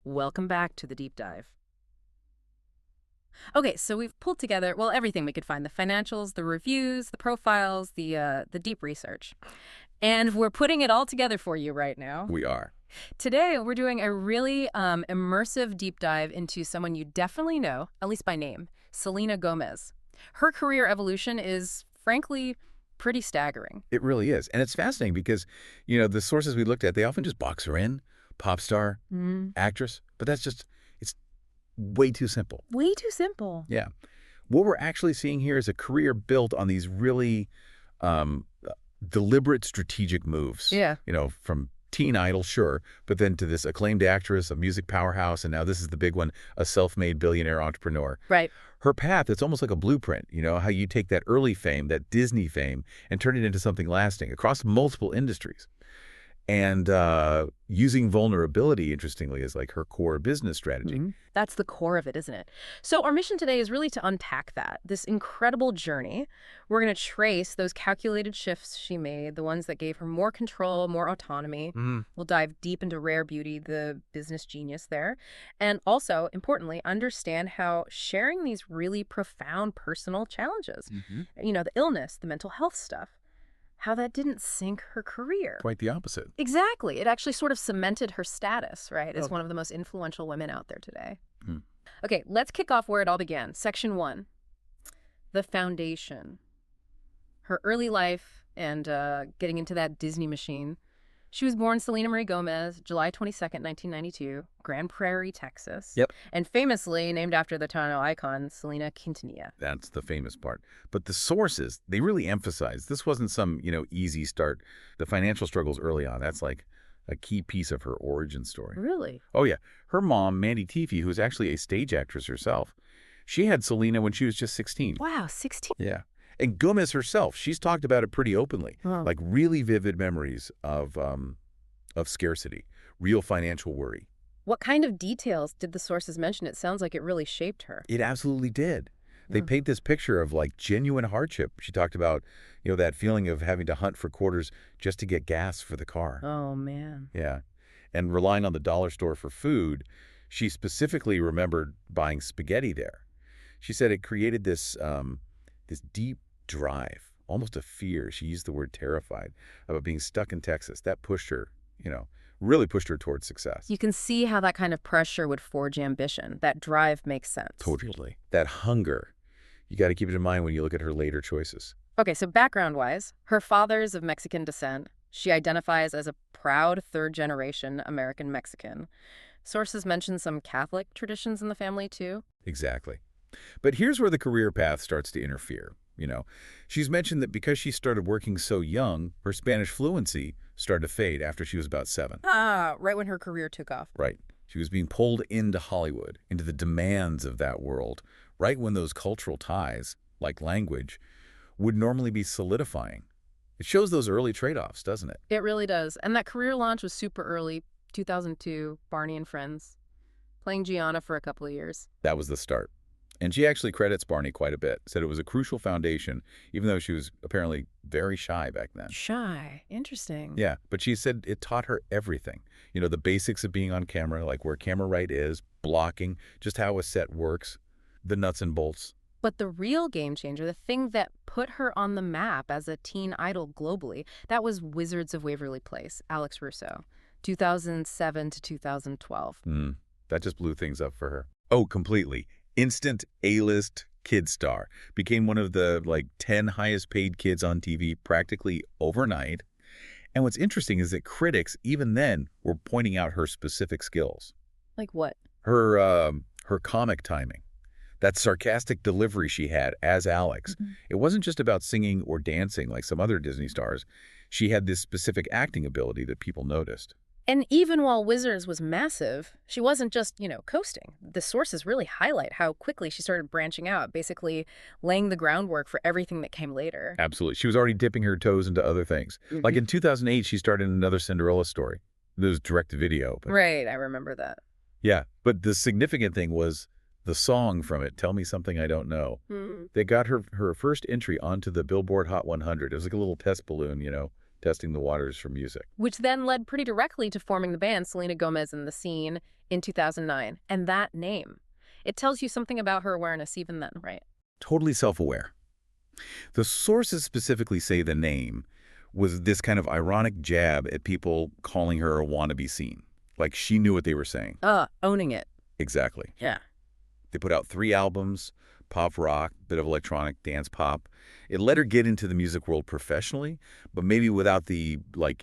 Welcome back to the deep dive. Okay, so we've pulled together, well, everything we could find, the financials, the reviews, the profiles, the deep research. And we're putting it all together for you right now. We are. Today, we're doing a really immersive deep dive into someone you definitely know, at least by name, Selena Gomez. Her career evolution is, frankly, pretty staggering. It really is. And it's fascinating because, you know, the sources we looked at, they often just box her in, pop star, actress. But it's way too simple. Way too simple. Yeah. What we're actually seeing here is a career built on these really deliberate strategic moves. Yeah. You know, from teen idol, sure, but then to this acclaimed actress, a music powerhouse, and now this is the big one, a self-made billionaire entrepreneur. Right. Her path, it's almost like a blueprint, you know, how you take that early fame, that Disney fame, and turn it into something lasting across multiple industries. And using vulnerability, interestingly, is like her core business strategy. That's the core of it, isn't it? So our mission today is really to unpack that, this incredible journey. We're going to trace those calculated shifts she made, the ones that gave her more control, more autonomy. We'll dive deep into rare beauty, the business genius there. And also, importantly, understand how sharing these really profound personal challenges, you know, the illness, the mental health stuff, how that didn't sink her career. Quite the opposite. Exactly. It actually sort of cemented her status, right, as one of the most influential women out there today. Okay, let's kick off where it all began. Section 1, the foundation. Her early life and getting into that Disney machine. She was born Selena Marie Gomez, July 22nd, 1992, Grand Prairie, Texas. Yep. And famously named after the Tano icon, Selena Quintanilla. That's the famous part. But the sources, they really emphasize this wasn't some, you know, easy start. The financial struggles early on, that's like a key piece of her origin story. Really? Oh, yeah. Her mom, Mandy Teefey, who was actually a stage actress herself, she had Selena when she was just 16. Wow, 16? Yeah. And Gomez herself, she's talked about it pretty openly, Oh. like really vivid memories of scarcity, real financial worry. What kind of details did the sources mention? It sounds like it really shaped her. It absolutely did. They paint this picture of like genuine hardship. She talked about, you know, that feeling of having to hunt for quarters just to get gas for the car. Oh, man. Yeah. And relying on the dollar store for food. She specifically remembered buying spaghetti there. She said it created this deep drive, almost a fear. She used the word terrified about being stuck in Texas. That pushed her, you know, really pushed her towards success. You can see how that kind of pressure would forge ambition. That drive makes sense. Totally. That hunger. You got to keep it in mind when you look at her later choices. Okay, so background-wise, her father's of Mexican descent. She identifies as a proud third-generation American-Mexican. Sources mention some Catholic traditions in the family, too. Exactly. But here's where the career path starts to interfere. You know, she's mentioned that because she started working so young, her Spanish fluency started to fade after she was about 7. Ah, right when her career took off. Right. She was being pulled into Hollywood, into the demands of that world, right when those cultural ties, like language, would normally be solidifying. It shows those early trade-offs, doesn't it? It really does. And that career launch was super early, 2002, Barney and Friends, playing Gianna for a couple of years. That was the start. And she actually credits Barney quite a bit, said it was a crucial foundation, even though she was apparently very shy back then. Shy. Interesting. Yeah, but she said it taught her everything. You know, the basics of being on camera, like where camera right is, blocking, just how a set works, the nuts and bolts. But the real game changer, the thing that put her on the map as a teen idol globally, that was Wizards of Waverly Place, Alex Russo, 2007 to 2012. That just blew things up for her. Oh, completely. Instant A-list kid star. Became one of the, 10 highest paid kids on TV practically overnight. And what's interesting is that critics, even then, were pointing out her specific skills. Like what? Her comic timing. That sarcastic delivery she had as Alex. It wasn't just about singing or dancing like some other Disney stars. She had this specific acting ability that people noticed. And even while Wizards was massive, she wasn't just, coasting. The sources really highlight how quickly she started branching out, basically laying the groundwork for everything that came later. Absolutely. She was already dipping her toes into other things. Like in 2008, she starred in another Cinderella story. It was direct-to-video. Right, I remember that. Yeah, but the significant thing was the song from it, Tell Me Something I Don't Know. They got her first entry onto the Billboard Hot 100. It was like a little test balloon, testing the waters for music. Which then led pretty directly to forming the band Selena Gomez and the Scene in 2009. And that name, it tells you something about her awareness even then, right? Totally self-aware. The sources specifically say the name was this kind of ironic jab at people calling her a wannabe scene. Like she knew what they were saying. Owning it. Exactly. Yeah. They put out 3 albums, pop rock, bit of electronic, dance pop. It let her get into the music world professionally, but maybe without the,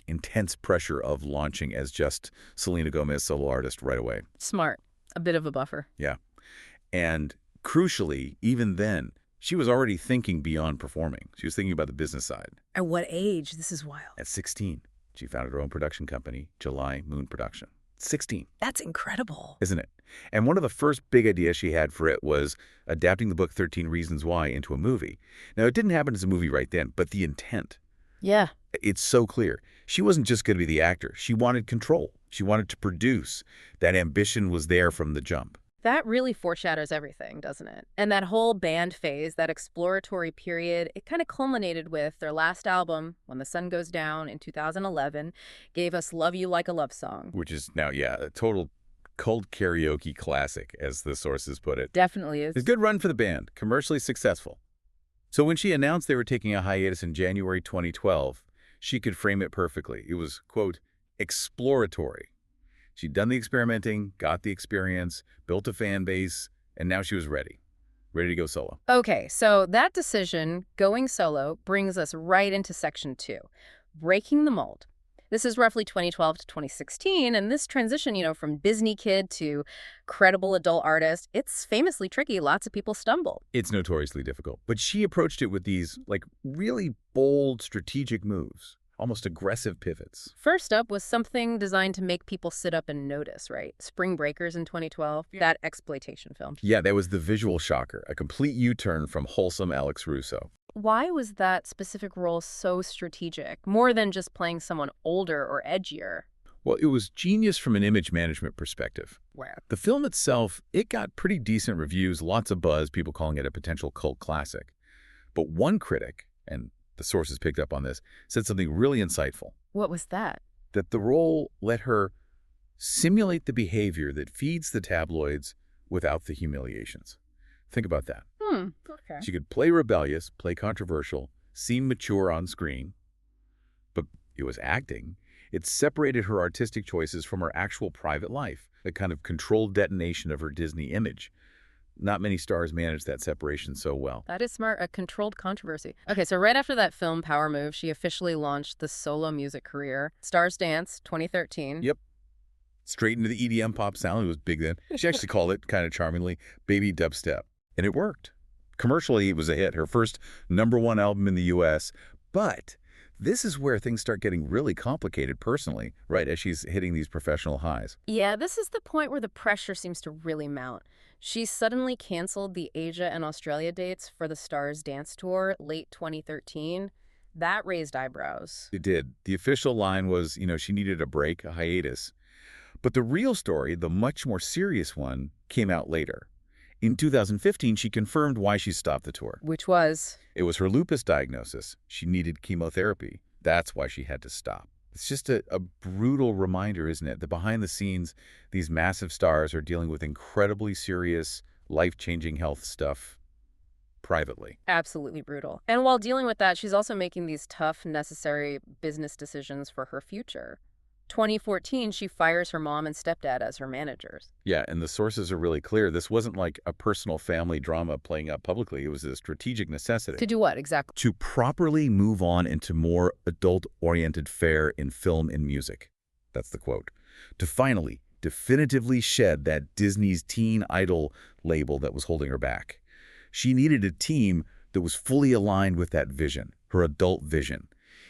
intense pressure of launching as just Selena Gomez solo artist right away. Smart. A bit of a buffer. Yeah. And crucially, even then, she was already thinking beyond performing. She was thinking about the business side. At what age? This is wild. At 16, she founded her own production company, July Moon Production. 16. That's incredible. Isn't it? And one of the first big ideas she had for it was adapting the book 13 Reasons Why into a movie. Now, it didn't happen as a movie right then, but the intent. Yeah. It's so clear. She wasn't just going to be the actor. She wanted control. She wanted to produce. That ambition was there from the jump. That really foreshadows everything, doesn't it? And that whole band phase, that exploratory period, it kind of culminated with their last album, When the Sun Goes Down, in 2011, gave us Love You Like a Love Song. Which is now, a total cult karaoke classic, as the sources put it. Definitely is. It's a good run for the band, commercially successful. So when she announced they were taking a hiatus in January 2012, she could frame it perfectly. It was, quote, exploratory. She'd done the experimenting, got the experience, built a fan base, and now she was ready to go solo. Okay, so that decision, going solo, brings us right into section 2, breaking the mold. This is roughly 2012 to 2016, and this transition, from Disney kid to credible adult artist, it's famously tricky. Lots of people stumble. It's notoriously difficult. But she approached it with these, really bold strategic moves. Almost aggressive pivots. First up was something designed to make people sit up and notice, right? Spring Breakers in 2012, that exploitation film. Yeah, that was the visual shocker, a complete U-turn from wholesome Alex Russo. Why was that specific role so strategic, more than just playing someone older or edgier? Well, it was genius from an image management perspective. Where? The film itself, it got pretty decent reviews, lots of buzz, people calling it a potential cult classic. But one critic, and the sources picked up on this, said something really insightful. What was that? That the role let her simulate the behavior that feeds the tabloids without the humiliations. Think about that. Okay. She could play rebellious, play controversial, seem mature on screen, but it was acting. It separated her artistic choices from her actual private life, a kind of controlled detonation of her Disney image. Not many stars manage that separation so well. That is smart, a controlled controversy. Okay, so right after that film power move, she officially launched the solo music career. Stars Dance, 2013. Yep. Straight into the EDM pop sound. It was big then. She actually called it, kind of charmingly, baby dubstep. And it worked. Commercially, it was a hit. Her first #1 album in the U.S. But this is where things start getting really complicated personally, right, as she's hitting these professional highs. Yeah, this is the point where the pressure seems to really mount. She suddenly canceled the Asia and Australia dates for the Stars Dance Tour late 2013. That raised eyebrows. It did. The official line was, she needed a break, a hiatus. But the real story, the much more serious one, came out later. In 2015, she confirmed why she stopped the tour. Which was? It was her lupus diagnosis. She needed chemotherapy. That's why she had to stop. It's just a brutal reminder, isn't it, that behind the scenes, these massive stars are dealing with incredibly serious, life-changing health stuff privately. Absolutely brutal. And while dealing with that, she's also making these tough, necessary business decisions for her future. 2014, she fires her mom and stepdad as her managers. Yeah, and the sources are really clear. This wasn't like a personal family drama playing out publicly. It was a strategic necessity. To do what, exactly? To properly move on into more adult-oriented fare in film and music. That's the quote. To finally, definitively shed that Disney's teen idol label that was holding her back. She needed a team that was fully aligned with that vision, her adult vision.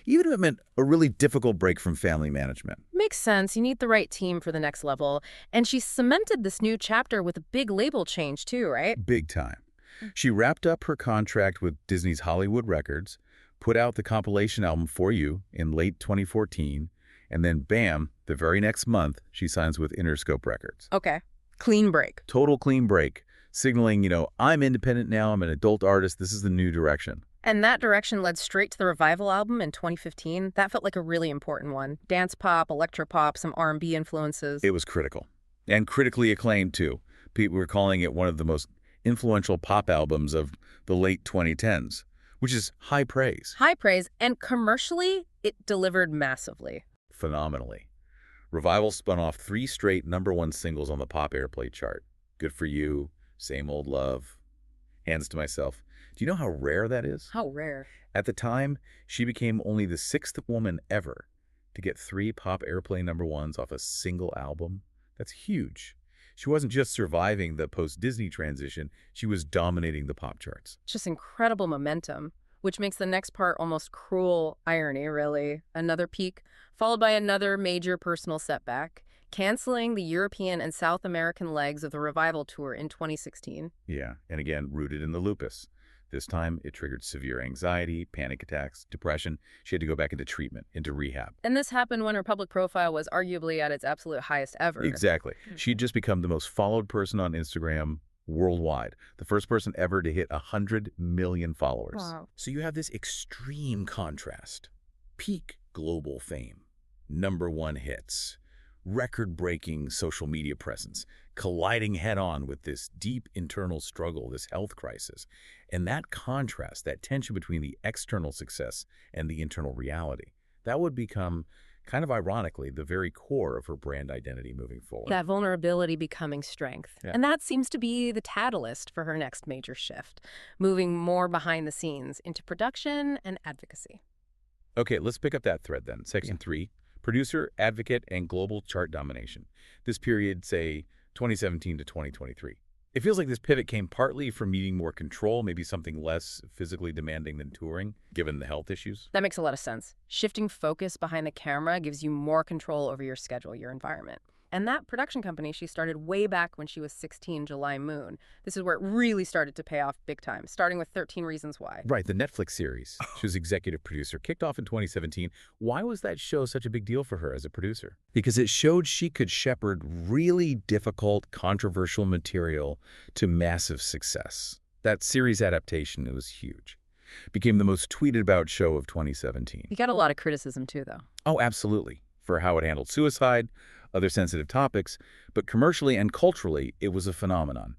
Even if it meant a really difficult break from family management. Makes sense. You need the right team for the next level. And she cemented this new chapter with a big label change too, right? Big time. She wrapped up her contract with Disney's Hollywood Records, put out the compilation album For You in late 2014, and then bam, the very next month, she signs with Interscope Records. Okay. Clean break. Total clean break, signaling, I'm independent now, I'm an adult artist, this is the new direction. And that direction led straight to the Revival album in 2015. That felt like a really important one. Dance pop, electropop, some R&B influences. It was critical. And critically acclaimed, too. People were calling it one of the most influential pop albums of the late 2010s, which is high praise. High praise, and commercially, it delivered massively. Phenomenally. Revival spun off 3 straight #1 singles on the pop airplay chart. Good for You, Same Old Love, Hands to Myself. Do you know how rare that is? How rare. At the time, she became only the 6th woman ever to get 3 pop airplay #1s off a single album. That's huge. She wasn't just surviving the post-Disney transition, she was dominating the pop charts. Just incredible momentum, which makes the next part almost cruel irony, really. Another peak, followed by another major personal setback, canceling the European and South American legs of the Revival tour in 2016. Yeah, and again, rooted in the lupus. This time, it triggered severe anxiety, panic attacks, depression. She had to go back into treatment, into rehab. And this happened when her public profile was arguably at its absolute highest ever. Exactly. She'd just become the most followed person on Instagram worldwide. The first person ever to hit 100 million followers. Wow. So you have this extreme contrast. Peak global fame, #1 hits, record-breaking social media presence, colliding head-on with this deep internal struggle, this health crisis. And that contrast, that tension between the external success and the internal reality, that would become, kind of ironically, the very core of her brand identity moving forward. That vulnerability becoming strength. Yeah. And that seems to be the catalyst for her next major shift, moving more behind the scenes into production and advocacy. Okay, let's pick up that thread then. Section 3, producer, advocate, and global chart domination. This period, say, 2017 to 2023. It feels like this pivot came partly from needing more control, maybe something less physically demanding than touring, given the health issues. That makes a lot of sense. Shifting focus behind the camera gives you more control over your schedule, your environment. And that production company she started way back when she was 16, July Moon. This is where it really started to pay off big time, starting with 13 Reasons Why. Right, the Netflix series. She was executive producer, kicked off in 2017. Why was that show such a big deal for her as a producer? Because it showed she could shepherd really difficult, controversial material to massive success. That series adaptation, it was huge. Became the most tweeted about show of 2017. You got a lot of criticism too, though. Oh, absolutely. For how it handled suicide, other sensitive topics, but commercially and culturally, it was a phenomenon.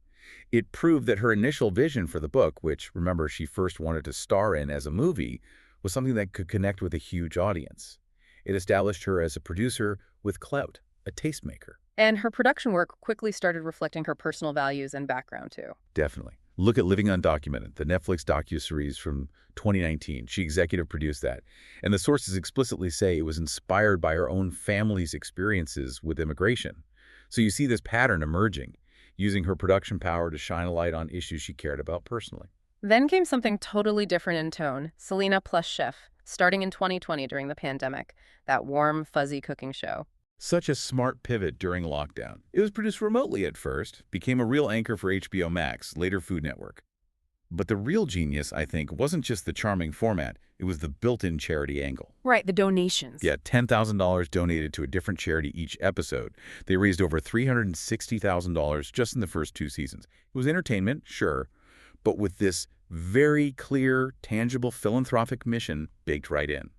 It proved that her initial vision for the book, which, remember, she first wanted to star in as a movie, was something that could connect with a huge audience. It established her as a producer with clout, a tastemaker. And her production work quickly started reflecting her personal values and background, too. Definitely. Look at Living Undocumented, the Netflix docuseries from 2019. She executive produced that. And the sources explicitly say it was inspired by her own family's experiences with immigration. So you see this pattern emerging, using her production power to shine a light on issues she cared about personally. Then came something totally different in tone, Selena plus Chef, starting in 2020 during the pandemic, that warm, fuzzy cooking show. Such a smart pivot during lockdown. It was produced remotely at first, became a real anchor for HBO Max, later Food Network. But the real genius, I think, wasn't just the charming format, it was the built-in charity angle. Right, the donations. Yeah, $10,000 donated to a different charity each episode. They raised over $360,000 just in the first 2 seasons. It was entertainment, sure, but with this very clear, tangible philanthropic mission baked right in.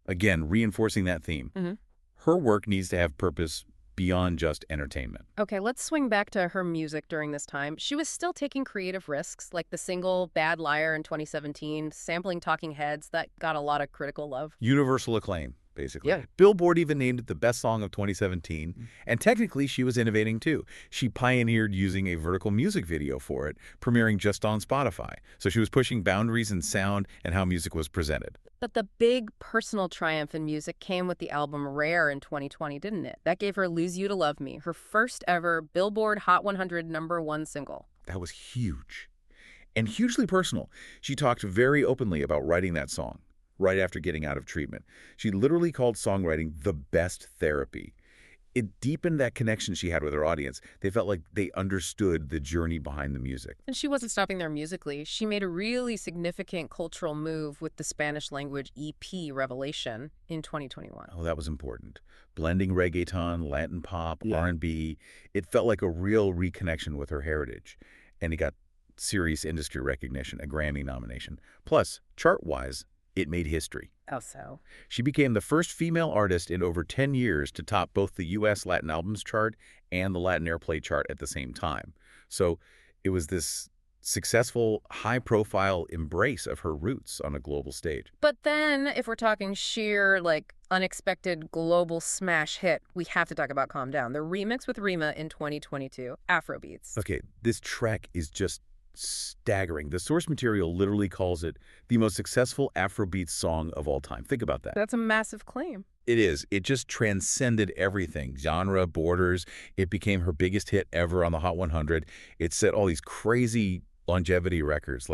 Again, reinforcing that theme. Her work needs to have purpose beyond just entertainment. Okay, let's swing back to her music during this time. She was still taking creative risks, like the single Bad Liar in 2017, sampling Talking Heads that got a lot of critical love. Universal acclaim, basically. Yeah. Billboard even named it the best song of 2017. And technically, she was innovating too. She pioneered using a vertical music video for it, premiering just on Spotify. So she was pushing boundaries in sound and how music was presented. But the big personal triumph in music came with the album Rare in 2020, didn't it? That gave her Lose You to Love Me, her first ever Billboard Hot 100 #1 single. That was huge. And hugely personal. She talked very openly about writing that song right after getting out of treatment. She literally called songwriting the best therapy. It deepened that connection she had with her audience. They felt like they understood the journey behind the music. And she wasn't stopping there musically. She made a really significant cultural move with the Spanish language EP Revelation in 2021. Oh, that was important. Blending reggaeton, Latin pop, R&B. It felt like a real reconnection with her heritage. And it got serious industry recognition, a Grammy nomination. Plus, chart-wise, it made history. Oh, so? She became the first female artist in over 10 years to top both the U.S. Latin Albums chart and the Latin Airplay chart at the same time. So it was this successful, high-profile embrace of her roots on a global stage. But then, if we're talking sheer, unexpected global smash hit, we have to talk about Calm Down, the remix with Rima in 2022, Afrobeats. Okay, this track is just staggering. The source material literally calls it the most successful Afrobeats song of all time. Think about that. That's a massive claim. It is. It just transcended everything. Genre, borders. It became her biggest hit ever on the Hot 100. It set all these crazy longevity records.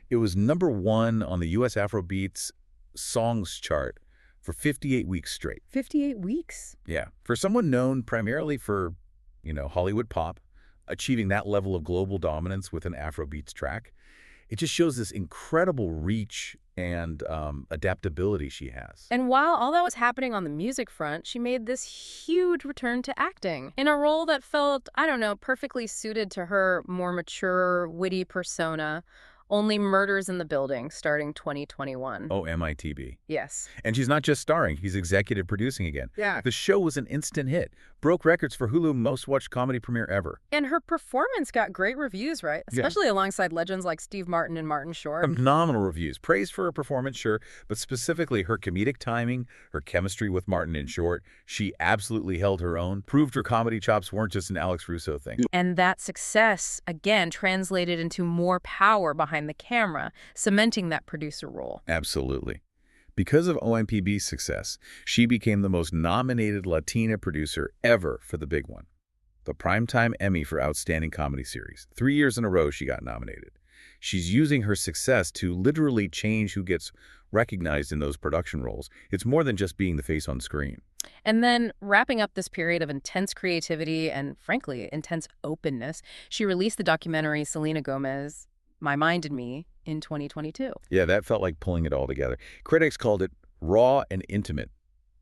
It was #1 on the U.S. Afrobeats songs chart for 58 weeks straight. 58 weeks? Yeah. For someone known primarily for, Hollywood pop, achieving that level of global dominance with an Afrobeats track, it just shows this incredible reach and adaptability she has. And while all that was happening on the music front, she made this huge return to acting in a role that felt, perfectly suited to her more mature, witty persona. Only Murders in the Building, starting 2021. Oh, MITB. Yes. And she's not just starring, he's executive producing again. Yeah. The show was an instant hit. Broke records for Hulu most watched comedy premiere ever. And her performance got great reviews, right? Especially alongside legends like Steve Martin and Martin Short. Phenomenal reviews. Praise for her performance, sure, but specifically her comedic timing, her chemistry with Martin and Short. She absolutely held her own, proved her comedy chops weren't just an Alex Russo thing. And that success, again, translated into more power behind the camera, cementing that producer role. Absolutely. Because of OMPB's success, she became the most nominated Latina producer ever for the big one, the Primetime Emmy for Outstanding Comedy Series. 3 years in a row she got nominated. She's using her success to literally change who gets recognized in those production roles. It's more than just being the face on screen. And then, wrapping up this period of intense creativity and, frankly, intense openness, she released the documentary Selena Gomez, My Mind and Me, in 2022. Yeah, that felt like pulling it all together. Critics called it raw and intimate,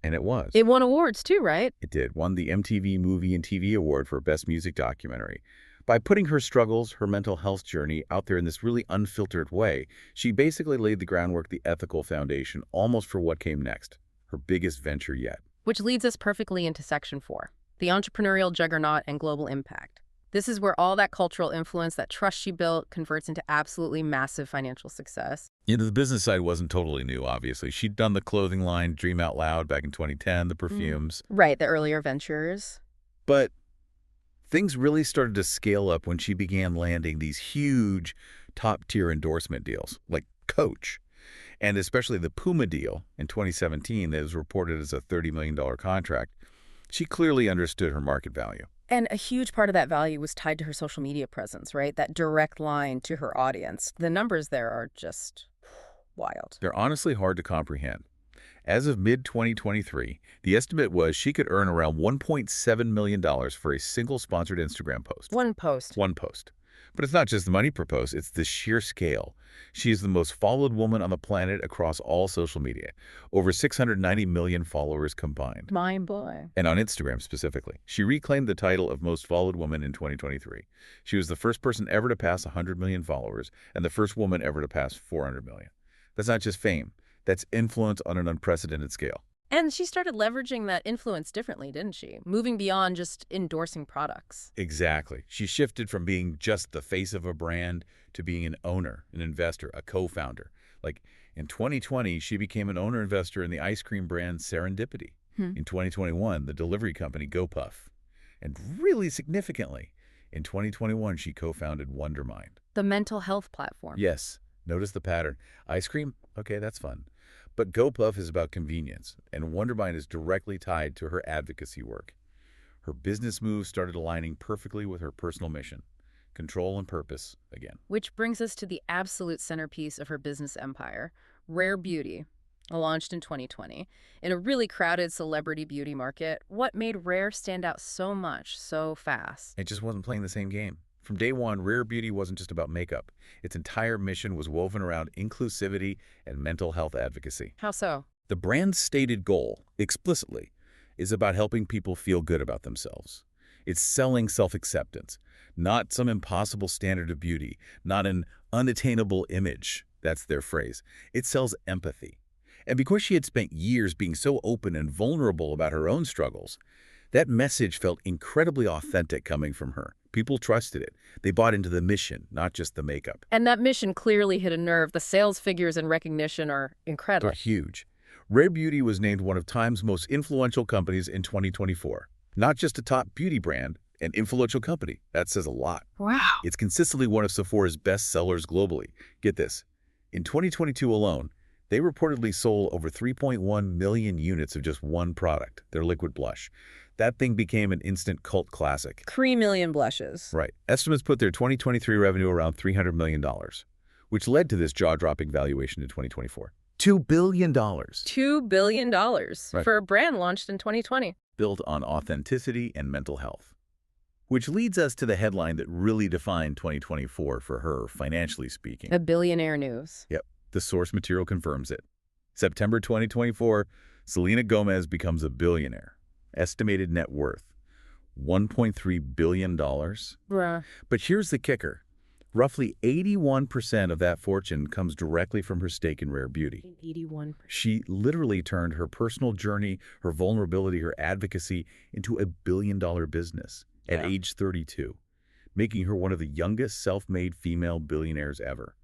and it was. It won awards too, right? It did. Won the MTV Movie and TV Award for Best Music Documentary. By putting her struggles, her mental health journey out there in this really unfiltered way, she basically laid the groundwork, the ethical foundation, almost for what came next, her biggest venture yet. Which leads us perfectly into Section 4, the entrepreneurial juggernaut and global impact. This is where all that cultural influence, that trust she built, converts into absolutely massive financial success. The business side wasn't totally new, obviously. She'd done the clothing line Dream Out Loud back in 2010, the perfumes. Right, the earlier ventures. But things really started to scale up when she began landing these huge top-tier endorsement deals, like Coach. And especially the Puma deal in 2017 that was reported as a $30 million contract. She clearly understood her market value. And a huge part of that value was tied to her social media presence, right? That direct line to her audience. The numbers there are just wild. They're honestly hard to comprehend. As of mid-2023, the estimate was she could earn around $1.7 million for a single sponsored Instagram post. One post. One post. But it's not just the money per post, it's the sheer scale. She is the most followed woman on the planet across all social media. Over 690 million followers combined. Mind-blowing. And on Instagram specifically. She reclaimed the title of most followed woman in 2023. She was the first person ever to pass 100 million followers and the first woman ever to pass 400 million. That's not just fame. That's influence on an unprecedented scale. And she started leveraging that influence differently, didn't she? Moving beyond just endorsing products. Exactly. She shifted from being just the face of a brand to being an owner, an investor, a co-founder. Like in 2020, she became an owner-investor in the ice cream brand Serendipity. In 2021, the delivery company GoPuff. And really significantly, in 2021, she co-founded Wondermind. The mental health platform. Yes. Notice the pattern. Ice cream? Okay, that's fun. But GoPuff is about convenience, and Wondermind is directly tied to her advocacy work. Her business moves started aligning perfectly with her personal mission, control and purpose again. Which brings us to the absolute centerpiece of her business empire, Rare Beauty, launched in 2020. In a really crowded celebrity beauty market, what made Rare stand out so much, so fast? It just wasn't playing the same game. From day one, Rare Beauty wasn't just about makeup. Its entire mission was woven around inclusivity and mental health advocacy. How so? The brand's stated goal, explicitly, is about helping people feel good about themselves. It's selling self-acceptance, not some impossible standard of beauty, not an unattainable image. That's their phrase. It sells empathy. And because she had spent years being so open and vulnerable about her own struggles, that message felt incredibly authentic coming from her. People trusted it. They bought into the mission, not just the makeup. And that mission clearly hit a nerve. The sales figures and recognition are incredible. They're huge. Rare Beauty was named one of Time's most influential companies in 2024. Not just a top beauty brand, an influential company. That says a lot. Wow. It's consistently one of Sephora's best sellers globally. Get this. In 2022 alone, they reportedly sold over 3.1 million units of just one product, their liquid blush. That thing became an instant cult classic. 3 million blushes. Right. Estimates put their 2023 revenue around $300 million, which led to this jaw-dropping valuation in 2024. $2 billion. $2 billion for a brand launched in 2020. Built on authenticity and mental health. Which leads us to the headline that really defined 2024 for her, financially speaking. A billionaire news. Yep. The source material confirms it. September 2024, Selena Gomez becomes a billionaire. Estimated net worth, $1.3 billion. Bruh. But here's the kicker. Roughly 81% of that fortune comes directly from her stake in Rare Beauty. 81%. She literally turned her personal journey, her vulnerability, her advocacy into a billion-dollar business at age 32, making her one of the youngest self-made female billionaires ever.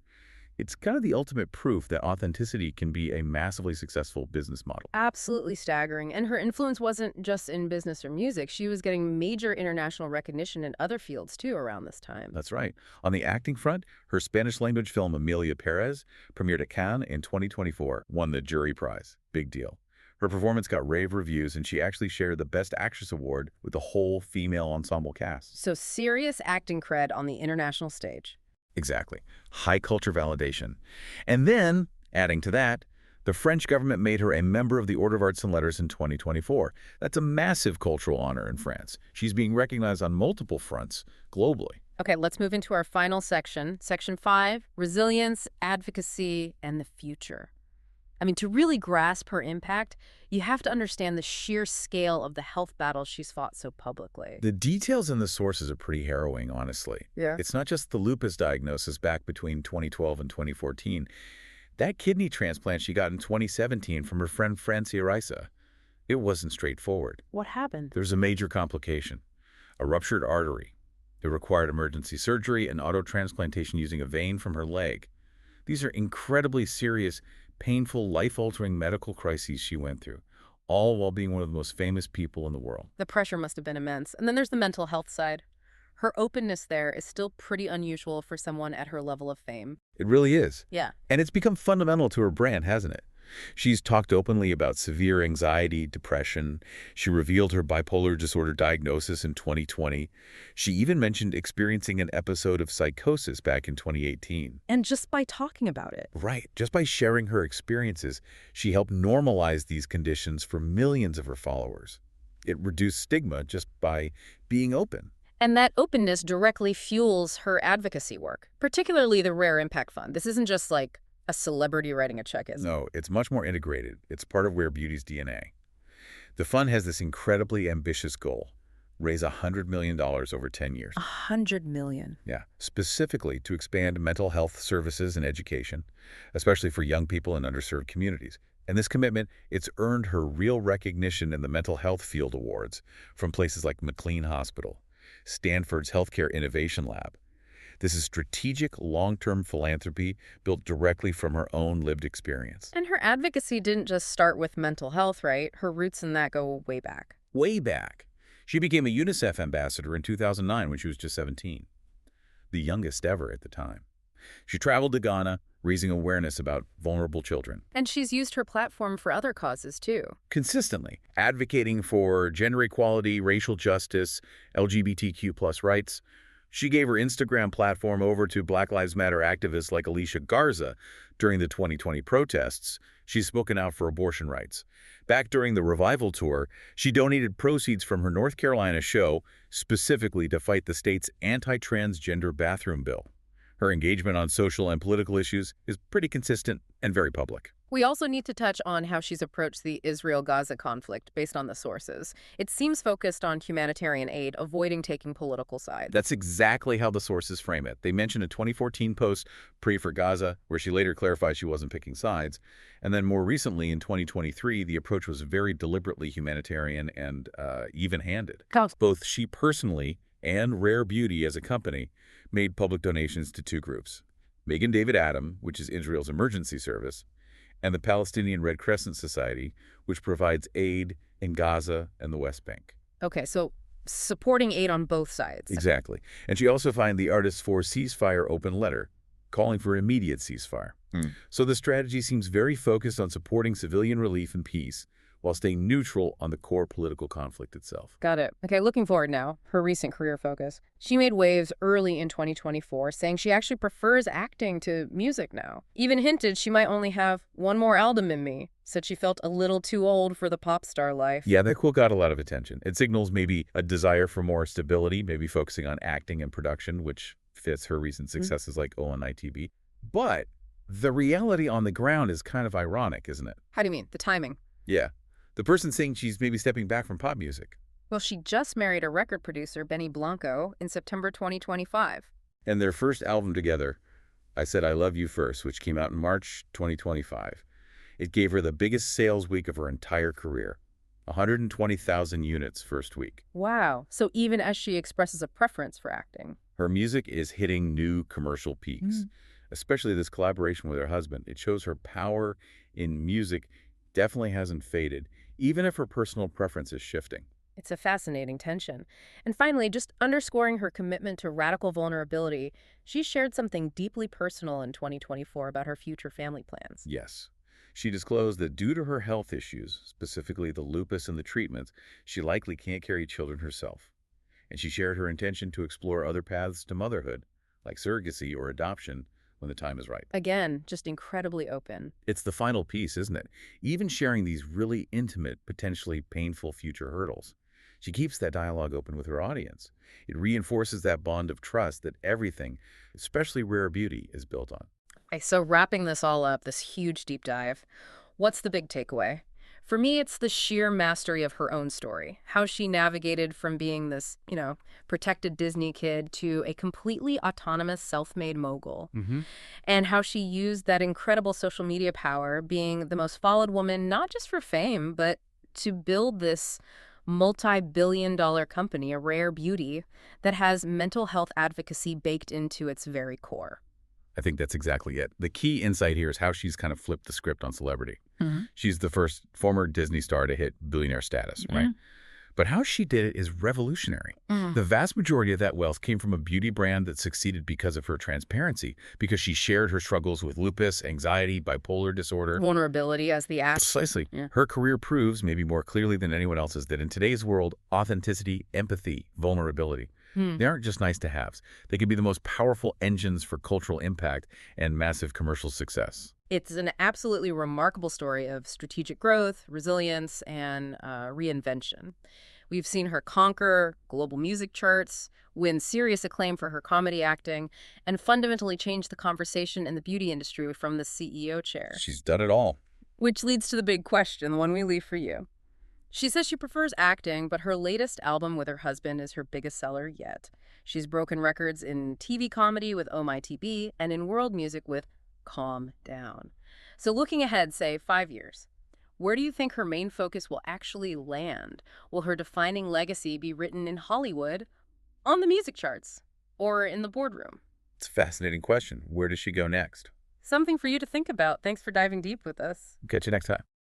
It's kind of the ultimate proof that authenticity can be a massively successful business model. Absolutely staggering. And her influence wasn't just in business or music. She was getting major international recognition in other fields, too, around this time. That's right. On the acting front, her Spanish-language film Emilia Perez premiered at Cannes in 2024, won the jury prize. Big deal. Her performance got rave reviews, and she actually shared the Best Actress award with the whole female ensemble cast. So serious acting cred on the international stage. Exactly. High culture validation. And then, adding to that, the French government made her a member of the Order of Arts and Letters in 2024. That's a massive cultural honor in France. She's being recognized on multiple fronts globally. Okay, let's move into our final section. Section 5, resilience, advocacy, and the future. I mean, to really grasp her impact, you have to understand the sheer scale of the health battles she's fought so publicly. The details in the sources are pretty harrowing, honestly. Yeah. It's not just the lupus diagnosis back between 2012 and 2014. That kidney transplant she got in 2017 from her friend Francia Risa, it wasn't straightforward. What happened? There's a major complication, a ruptured artery. It required emergency surgery and autotransplantation using a vein from her leg. These are incredibly serious, painful, life-altering medical crises she went through, all while being one of the most famous people in the world. The pressure must have been immense. And then there's the mental health side. Her openness there is still pretty unusual for someone at her level of fame. It really is. Yeah. And it's become fundamental to her brand, hasn't it? She's talked openly about severe anxiety, depression. She revealed her bipolar disorder diagnosis in 2020. She even mentioned experiencing an episode of psychosis back in 2018. And just by talking about it. Right. Just by sharing her experiences, she helped normalize these conditions for millions of her followers. It reduced stigma just by being open. And that openness directly fuels her advocacy work, particularly the Rare Impact Fund. This isn't just like a celebrity writing a check, is it? No, it's much more integrated. It's part of Rare Beauty's DNA. The fund has this incredibly ambitious goal, raise $100 million over 10 years. $100 million. Yeah, specifically to expand mental health services and education, especially for young people in underserved communities. And this commitment, it's earned her real recognition in the mental health field awards from places like McLean Hospital, Stanford's Healthcare Innovation Lab. This is strategic, long-term philanthropy built directly from her own lived experience. And her advocacy didn't just start with mental health, right? Her roots in that go way back. Way back. She became a UNICEF ambassador in 2009 when she was just 17, the youngest ever at the time. She traveled to Ghana, raising awareness about vulnerable children. And she's used her platform for other causes, too. Consistently, advocating for gender equality, racial justice, LGBTQ+ rights. She gave her Instagram platform over to Black Lives Matter activists like Alicia Garza during the 2020 protests. She's spoken out for abortion rights. Back during the Revival Tour, she donated proceeds from her North Carolina show specifically to fight the state's anti-transgender bathroom bill. Her engagement on social and political issues is pretty consistent and very public. We also need to touch on how she's approached the Israel-Gaza conflict based on the sources. It seems focused on humanitarian aid, avoiding taking political sides. That's exactly how the sources frame it. They mention a 2014 post, Pray for Gaza, where she later clarified she wasn't picking sides. And then more recently, in 2023, the approach was very deliberately humanitarian and even-handed. Both she personally and Rare Beauty as a company made public donations to two groups. Megan David Adom, which is Israel's emergency service, and the Palestinian Red Crescent Society, which provides aid in Gaza and the West Bank. Okay, so supporting aid on both sides. Exactly. And she also signed the Artists for Ceasefire open letter, calling for immediate ceasefire. So the strategy seems very focused on supporting civilian relief and peace, while staying neutral on the core political conflict itself. Got it. Okay, looking forward now, her recent career focus. She made waves early in 2024, saying she actually prefers acting to music now. Even hinted she might only have one more album in me. Said she felt a little too old for the pop star life. Yeah, that quote got a lot of attention. It signals maybe a desire for more stability, maybe focusing on acting and production, which fits her recent successes like O on ITV. But the reality on the ground is kind of ironic, isn't it? How do you mean? The timing? Yeah. The person saying she's maybe stepping back from pop music. Well, she just married a record producer, Benny Blanco, in September 2025. And their first album together, I Said I Love You First, which came out in March 2025. It gave her the biggest sales week of her entire career, 120,000 units first week. Wow. So even as she expresses a preference for acting. Her music is hitting new commercial peaks, especially this collaboration with her husband. It shows her power in music definitely hasn't faded, even if her personal preference is shifting. It's a fascinating tension. And finally, just underscoring her commitment to radical vulnerability, she shared something deeply personal in 2024 about her future family plans. Yes. She disclosed that due to her health issues, specifically the lupus and the treatments, she likely can't carry children herself. And she shared her intention to explore other paths to motherhood, like surrogacy or adoption, when the time is right. Again, just incredibly open. It's the final piece, isn't it? Even sharing these really intimate, potentially painful future hurdles. She keeps that dialogue open with her audience. It reinforces that bond of trust that everything, especially Rare Beauty, is built on. Okay, so wrapping this all up, this huge deep dive, what's the big takeaway? For me, it's the sheer mastery of her own story, how she navigated from being this, protected Disney kid to a completely autonomous self-made mogul, and how she used that incredible social media power, being the most followed woman, not just for fame, but to build this multi-billion-dollar company, a Rare Beauty, that has mental health advocacy baked into its very core. I think that's exactly it. The key insight here is how she's kind of flipped the script on celebrity. She's the first former Disney star to hit billionaire status, right? But how she did it is revolutionary. The vast majority of that wealth came from a beauty brand that succeeded because of her transparency, because she shared her struggles with lupus, anxiety, bipolar disorder. Vulnerability as the act. Precisely. Yeah. Her career proves, maybe more clearly than anyone else's, that in today's world, authenticity, empathy, vulnerability, they aren't just nice-to-haves. They can be the most powerful engines for cultural impact and massive commercial success. It's an absolutely remarkable story of strategic growth, resilience, and reinvention. We've seen her conquer global music charts, win serious acclaim for her comedy acting, and fundamentally change the conversation in the beauty industry from the CEO chair. She's done it all. Which leads to the big question, the one we leave for you. She says she prefers acting, but her latest album with her husband is her biggest seller yet. She's broken records in TV comedy with Oh My TB and in world music with Calm Down. So looking ahead, say 5 years, where do you think her main focus will actually land? Will her defining legacy be written in Hollywood, on the music charts, or in the boardroom? It's a fascinating question. Where does she go next? Something for you to think about. Thanks for diving deep with us. Catch you next time.